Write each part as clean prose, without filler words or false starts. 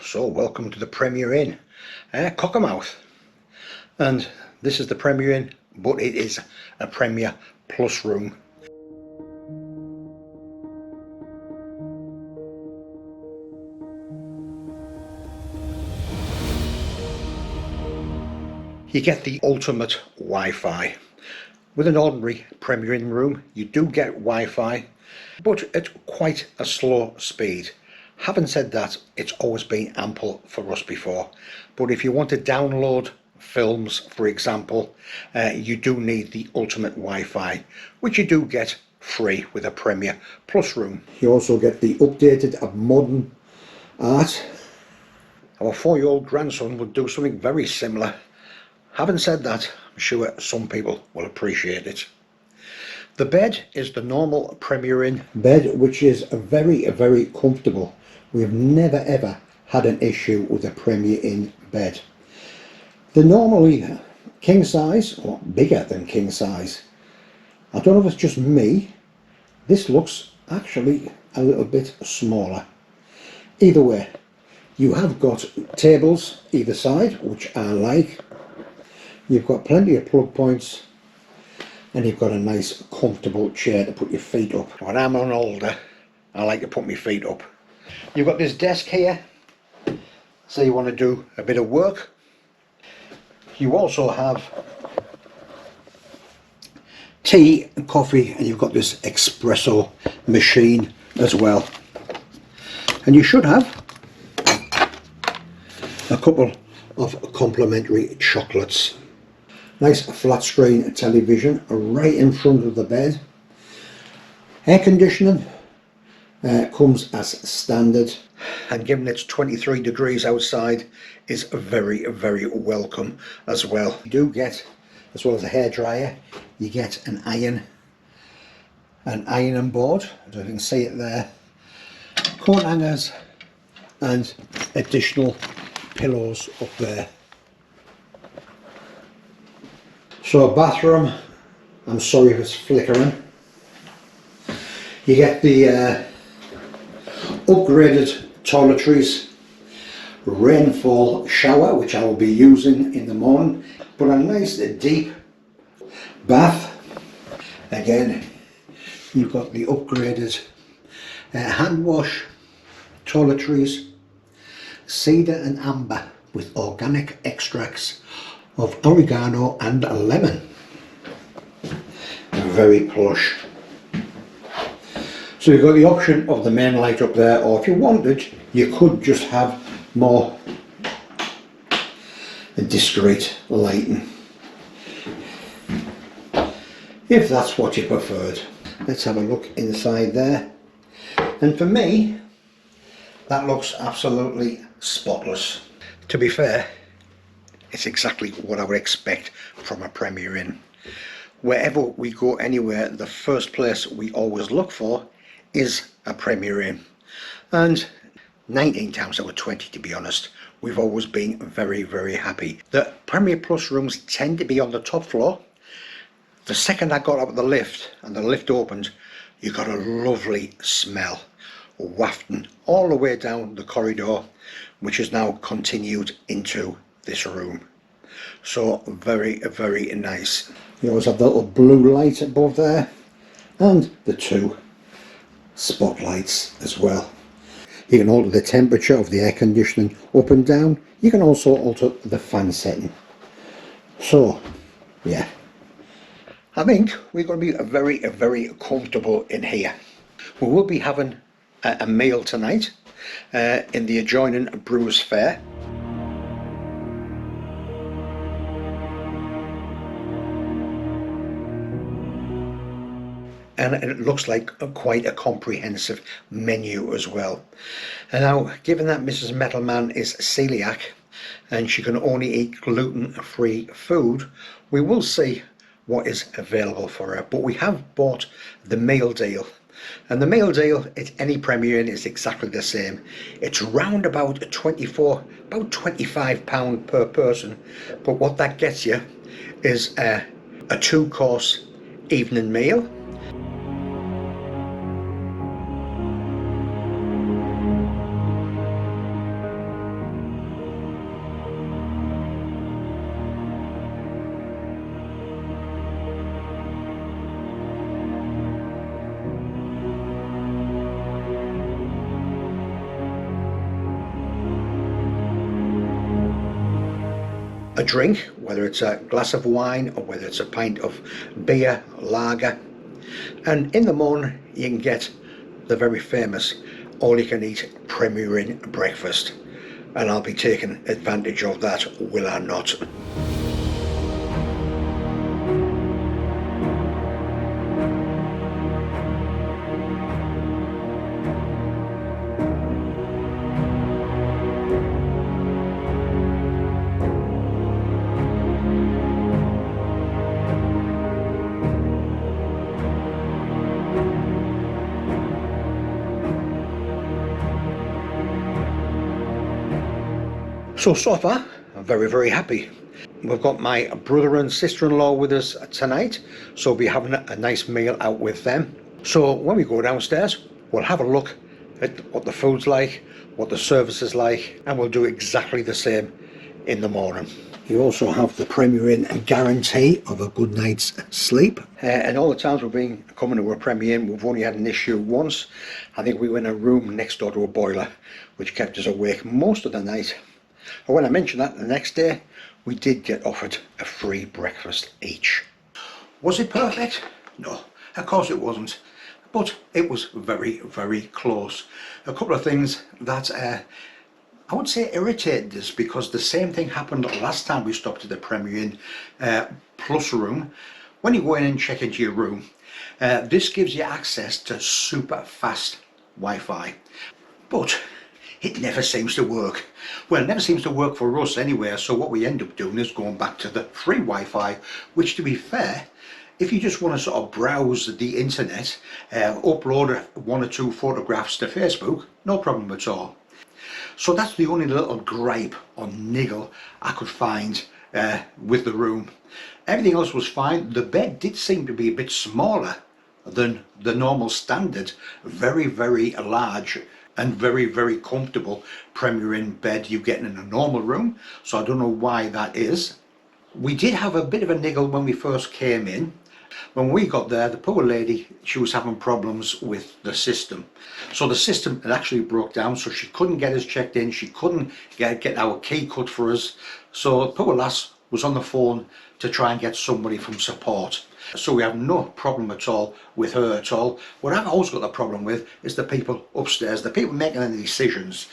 So welcome to the Premier Inn, Cockermouth, and this is the Premier Inn, but it is a Premier Plus room. You get the ultimate Wi-Fi. With an ordinary Premier Inn room, you do get Wi-Fi, but at quite a slow speed. Having said that, it's always been ample for us before. But if you want to download films, for example, you do need the ultimate Wi-Fi, which you do get free with a Premier Plus room. You also get the updated and modern art. Our 4-year-old grandson would do something very similar. Having said that, I'm sure some people will appreciate it. The bed is the normal Premier Inn bed, which is very comfortable. We have never ever had an issue with a Premier Inn bed. They're normally king size or bigger than king size. I don't know if it's just me. This looks actually a little bit smaller. Either way, you have got tables either side, which I like. You've got plenty of plug points, and you've got a nice comfortable chair to put your feet up. When I'm an older, I like to put my feet up. You've got this desk here, so you want to do a bit of work. You also have tea and coffee, and you've got this espresso machine as well. And you should have a couple of complimentary chocolates. Nice flat screen television right in front of the bed. Air conditioning comes as standard, and given it's 23 degrees outside, is very welcome as well. You do get, as well as a hairdryer, you get an ironing board, as you can see it there, coat hangers, and additional pillows up there. So a bathroom, I'm sorry if it's flickering. You get the upgraded toiletries, rainfall shower, which I will be using in the morning, but a nice deep bath. Again, you've got the upgraded hand wash, toiletries, cedar and amber with organic extracts of oregano and lemon. Very plush. So you've got the option of the main light up there, or if you wanted, you could just have more discreet lighting, if that's what you preferred. Let's have a look inside there, and for me, that looks absolutely spotless. To be fair, it's exactly what I would expect from a Premier Inn. Wherever we go anywhere, the first place we always look for is a Premier Inn. And 19 times out of 20, to be honest, we've always been very happy. The Premier Plus rooms tend to be on the top floor. The second I got up the lift and the lift opened, you got a lovely smell wafting all the way down the corridor, which is now continued into this room. So very nice. You always have the little blue light above there, and the 2 spotlights as well. You can alter the temperature of the air conditioning up and down. You can also alter the fan setting. So yeah, I think we're going to be very comfortable in here. We will be having a meal tonight in the adjoining Brewers Fayre. And it looks like quite a comprehensive menu as well. And now, given that Mrs. Metalman is celiac and she can only eat gluten-free food, we will see what is available for her. But we have bought the meal deal, and the meal deal at any Premier Inn is exactly the same. It's round about £25 per person, but what that gets you is a 2-course evening meal, a drink, whether it's a glass of wine or whether it's a pint of beer, lager. And in the morning you can get the very famous all-you-can-eat Premier Inn breakfast, and I'll be taking advantage of that, will I not? So far, I'm very happy. We've got my brother and sister-in-law with us tonight, so we'll be having a nice meal out with them. So when we go downstairs, we'll have a look at what the food's like, what the service is like, and we'll do exactly the same in the morning. You also have the Premier Inn guarantee of a good night's sleep. And all the times we've been coming to a Premier Inn, we've only had an issue once. I think we were in a room next door to a boiler, which kept us awake most of the night. And when I mentioned that, the next day we did get offered a free breakfast each. Was it perfect? No, of course it wasn't, but it was very close. A couple of things that I would say irritated us, because the same thing happened last time we stopped at the Premier Inn Plus room. When you go in and check into your room, this gives you access to super fast Wi-Fi, but it never seems to work. Well, it never seems to work for us anyway, so what we end up doing is going back to the free Wi-Fi, which, to be fair, if you just want to sort of browse the internet, upload one or two photographs to Facebook, no problem at all. So that's the only little gripe or niggle I could find with the room. Everything else was fine. The bed did seem to be a bit smaller than the normal standard, very large and very comfortable Premier Inn bed you get in a normal room, so I don't know why that is. We did have a bit of a niggle when we first came in. When we got there, the poor lady, she was having problems with the system. So the system had actually broke down, so she couldn't get us checked in, she couldn't get our key cut for us. So the poor lass was on the phone to try and get somebody from support. So we have no problem at all with her at all. What I've always got a problem with is the people upstairs, the people making the decisions,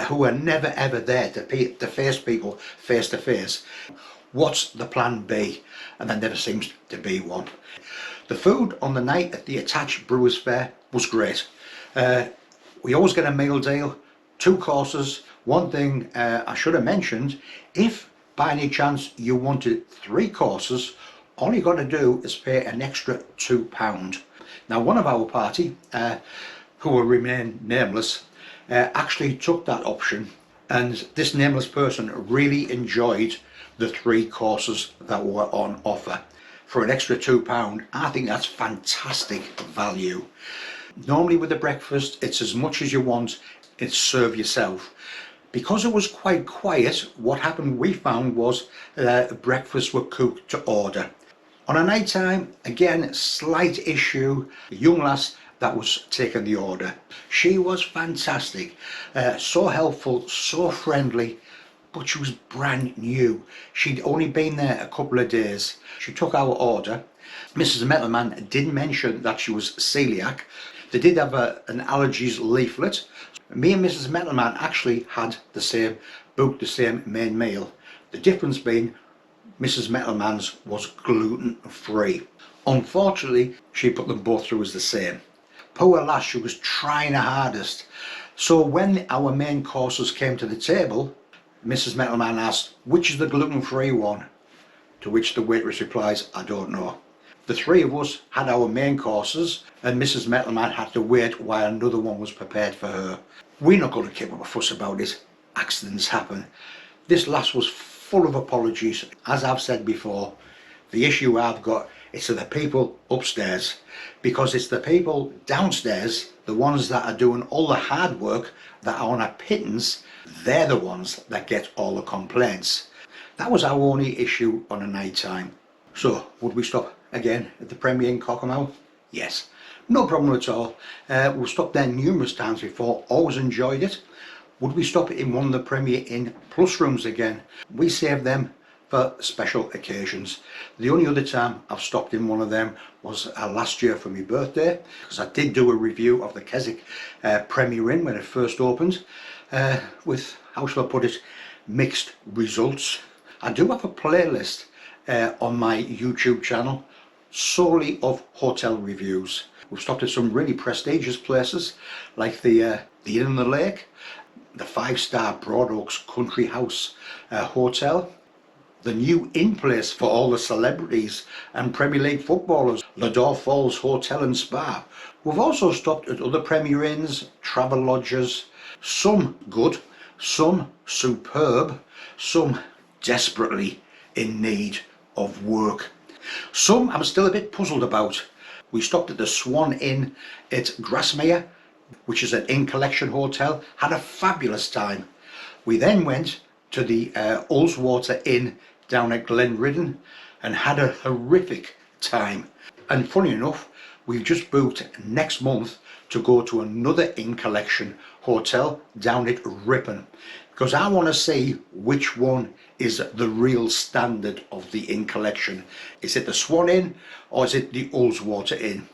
who are never ever there to face people face to face. What's the plan B? And there never seems to be one. The food on the night at the attached Brewers Fayre was great. We always get a meal deal, 2 courses. One thing I should have mentioned, if by any chance you wanted 3 courses, all you got to do is pay an extra £2. Now, one of our party, who will remain nameless, actually took that option, and this nameless person really enjoyed the 3 courses that were on offer. For an extra £2, I think that's fantastic value. Normally with the breakfast, it's as much as you want, it's serve yourself. Because it was quite quiet, what happened, we found, was breakfasts were cooked to order. On a night time, again, slight issue, the young lass that was taking the order, she was fantastic, so helpful, so friendly, but she was brand new. She'd only been there a couple of days. She took our order. Mrs. Metalman did mention that she was celiac. They did have an allergies leaflet. Me and Mrs. Metalman actually had booked the same main meal. The difference being Mrs. Metalman's was gluten-free. Unfortunately, she put them both through as the same. Poor lass, she was trying her hardest. So when our main courses came to the table, Mrs. Metalman asked, which is the gluten-free one? To which the waitress replies, I don't know. The 3 of us had our main courses, and Mrs. Metalman had to wait while another one was prepared for her. We're not going to keep up a fuss about it. Accidents happen. This lass was full of apologies. As I've said before, the issue I've got is to the people upstairs, because it's the people downstairs, the ones that are doing all the hard work, that are on a pittance, they're the ones that get all the complaints. That was our only issue on a night time. So would we stop again at the Premier Inn Cockermouth? Yes, no problem at all. We've stopped there numerous times before, always enjoyed it. Would we stop in one of the Premier Inn Plus rooms again? We saved them for special occasions. The only other time I've stopped in one of them was last year for my birthday, because I did do a review of the Keswick Premier Inn when it first opened, with, how shall I put it, mixed results. I do have a playlist on my YouTube channel solely of hotel reviews. We've stopped at some really prestigious places like the Inn on the Lake, the 5-star Broad Oaks Country House Hotel, the new in place for all the celebrities and Premier League footballers, Lador Falls Hotel and Spa. We've also stopped at other Premier Inns, travel lodges, some good, some superb, some desperately in need of work. Some I'm still a bit puzzled about. We stopped at the Swan Inn at Grasmere, which is an Inn Collection hotel, had a fabulous time. We then went to the Ullswater Inn down at Glenridden and had a horrific time. And funny enough, we've just booked next month to go to another Inn Collection hotel down at Ripon, because I want to see which one is the real standard of the Inn Collection. Is it the Swan Inn or is it the Ullswater Inn?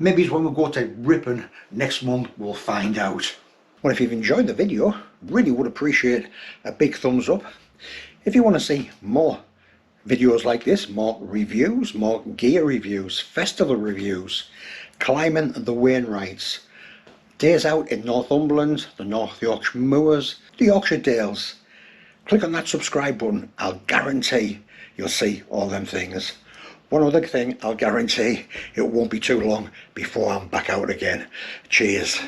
Maybe when we go to Ripon next month we'll find out. Well, if you've enjoyed the video, really would appreciate a big thumbs up. If you want to see more videos like this, more reviews, more gear reviews, festival reviews, climbing the Wainwrights, days out in Northumberland, the North Yorkshire Moors, the Yorkshire Dales, click on that subscribe button. I'll guarantee you'll see all them things. One other thing, I'll guarantee it won't be too long before I'm back out again. Cheers.